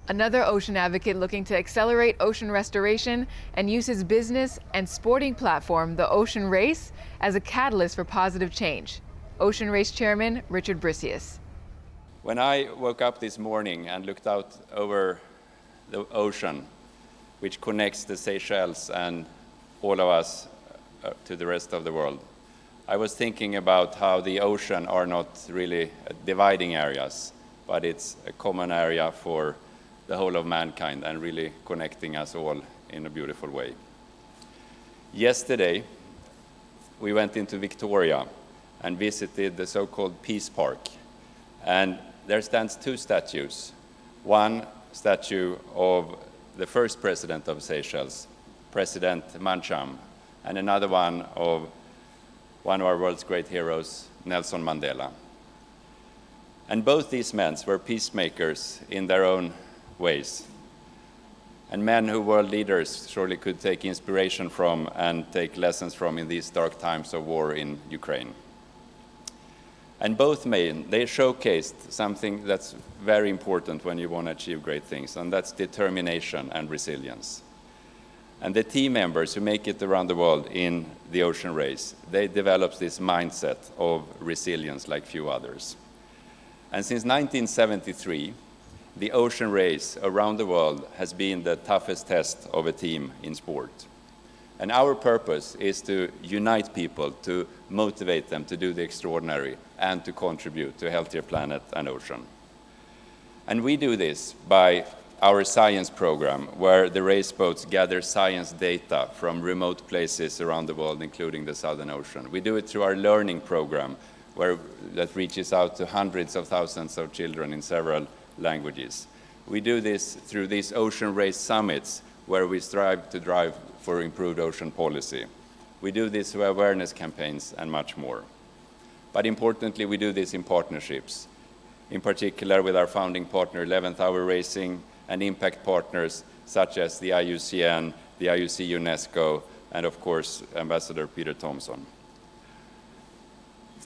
Another ocean advocate looking to accelerate ocean restoration and use his business and sporting platform, the Ocean Race, as a catalyst for positive change. Ocean Race Chairman Richard Brisius. When I woke up this morning and looked out over the ocean, which connects the Seychelles and all of us to the rest of the world, I was thinking about how the ocean are not really dividing areas, but it's a common area for the whole of mankind and really connecting us all in a beautiful way. Yesterday, we went into Victoria and visited the so-called Peace Park. And there stands two statues. One statue of the first president of Seychelles, President Mancham, and another one of our world's great heroes, Nelson Mandela. And both these men were peacemakers in their own ways, and men who world leaders surely could take inspiration from and take lessons from in these dark times of war in Ukraine. And both men, they showcased something that's very important when you want to achieve great things, and that's determination and resilience. And the team members who make it around the world in the Ocean Race, they developed this mindset of resilience like few others. And since 1973, the Ocean Race around the world has been the toughest test of a team in sport. And our purpose is to unite people, to motivate them to do the extraordinary and to contribute to a healthier planet and ocean. And we do this by our science program, where the race boats gather science data from remote places around the world, including the Southern Ocean. We do it through our learning program, that reaches out to hundreds of thousands of children in several languages. We do this through these Ocean Race summits, where we strive to drive for improved ocean policy. We do this through awareness campaigns and much more. But importantly, we do this in partnerships, in particular with our founding partner, 11th Hour Racing, and impact partners such as the IUCN, the IUC UNESCO, and of course, Ambassador Peter Thomson.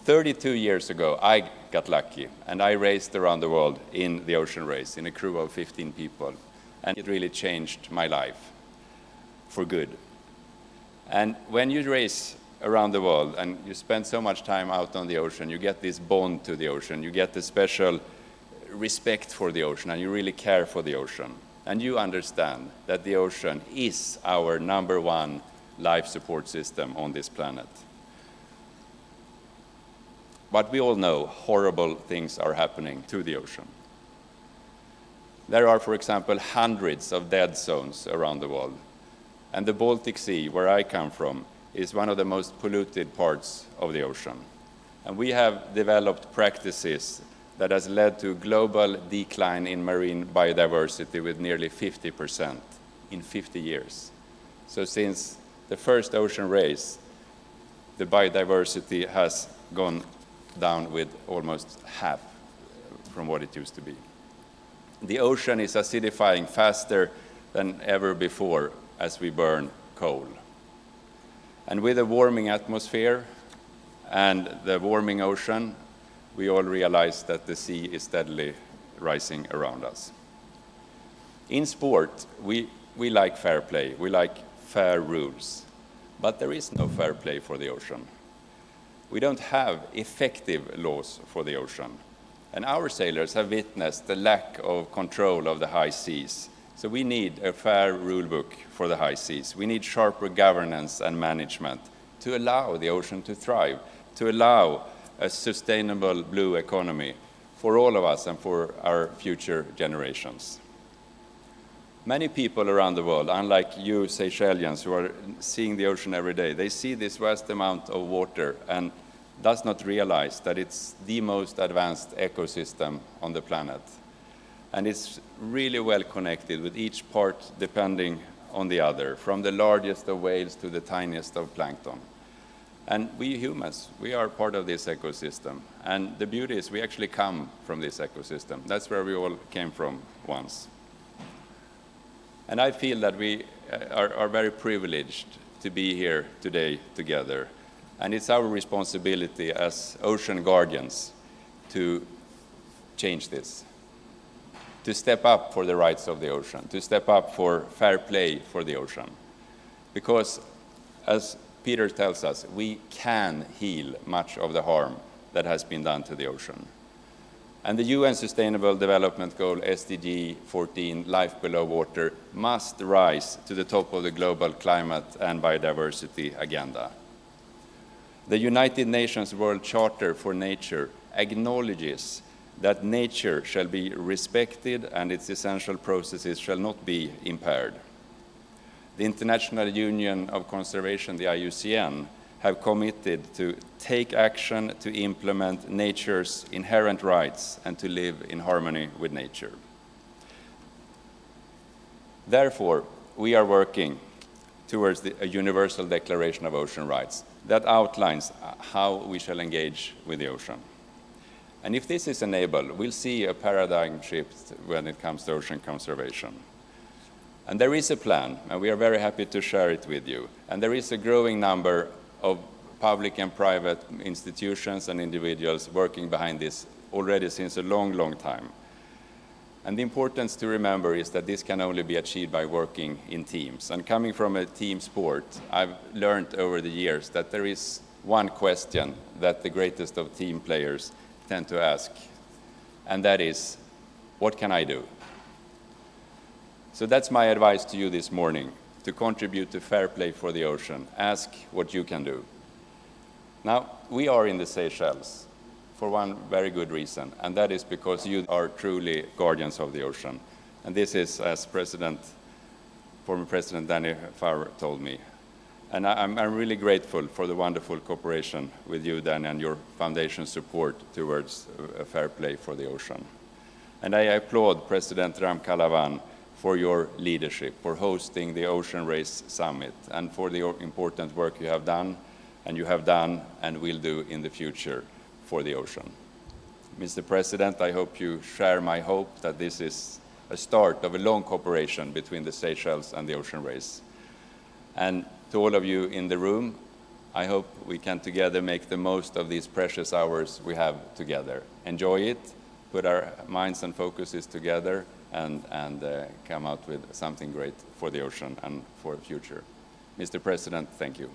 32 years ago, I got lucky, and I raced around the world in the Ocean Race in a crew of 15 people, and it really changed my life for good. And when you race around the world and you spend so much time out on the ocean, you get this bond to the ocean, you get this special respect for the ocean, and you really care for the ocean. And you understand that the ocean is our #1 life support system on this planet. But we all know horrible things are happening to the ocean. There are, for example, hundreds of dead zones around the world. And the Baltic Sea, where I come from, is one of the most polluted parts of the ocean. And we have developed practices that has led to global decline in marine biodiversity with nearly 50% in 50 years. So since the first Ocean Race, the biodiversity has gone down with almost half from what it used to be. The ocean is acidifying faster than ever before as we burn coal. And with a warming atmosphere and the warming ocean, we all realize that the sea is steadily rising around us. In sport, we like fair play, we like fair rules, but there is no fair play for the ocean. We don't have effective laws for the ocean. And our sailors have witnessed the lack of control of the high seas. So we need a fair rule book for the high seas. We need sharper governance and management to allow the ocean to thrive, to allow a sustainable blue economy for all of us and for our future generations. Many people around the world, unlike you Seychellians who are seeing the ocean every day, they see this vast amount of water and does not realize that it's the most advanced ecosystem on the planet. And it's really well connected with each part depending on the other, from the largest of whales to the tiniest of plankton. And we humans, we are part of this ecosystem. And the beauty is we actually come from this ecosystem. That's where we all came from once. And I feel that we are very privileged to be here today together. And it's our responsibility as ocean guardians to change this. to step up for the rights of the ocean, to step up for fair play for the ocean. Because, as Peter tells us, we can heal much of the harm that has been done to the ocean. And the UN Sustainable Development Goal, SDG 14, Life Below Water, must rise to the top of the global climate and biodiversity agenda. The United Nations World Charter for Nature acknowledges that nature shall be respected and its essential processes shall not be impaired. The International Union of Conservation, the IUCN, have committed to take action to implement nature's inherent rights and to live in harmony with nature. Therefore, we are working towards a Universal Declaration of Ocean Rights that outlines how we shall engage with the ocean. And if this is enabled, we'll see a paradigm shift when it comes to ocean conservation. And there is a plan, and we are very happy to share it with you. And there is a growing number of public and private institutions and individuals working behind this already since a long, long time. And the importance to remember is that this can only be achieved by working in teams. And coming from a team sport, I've learned over the years that there is one question that the greatest of team players tend to ask, and that is, what can I do? So that's my advice to you this morning, to contribute to fair play for the ocean. Ask what you can do. Now, we are in the Seychelles for one very good reason, and that is because you are truly guardians of the ocean. And this is, as former President Danny Farr told me. And I'm really grateful for the wonderful cooperation with you, Dan, and your foundation's support towards a fair play for the ocean. And I applaud President Ram Kalawan for your leadership, for hosting the Ocean Race Summit, and for the important work you have done and will do in the future for the ocean. Mr. President, I hope you share my hope that this is a start of a long cooperation between the Seychelles and the Ocean Race. And to all of you in the room, I hope we can together make the most of these precious hours we have together. Enjoy it, put our minds and focuses together, and come out with something great for the ocean and for the future. Mr. President, thank you.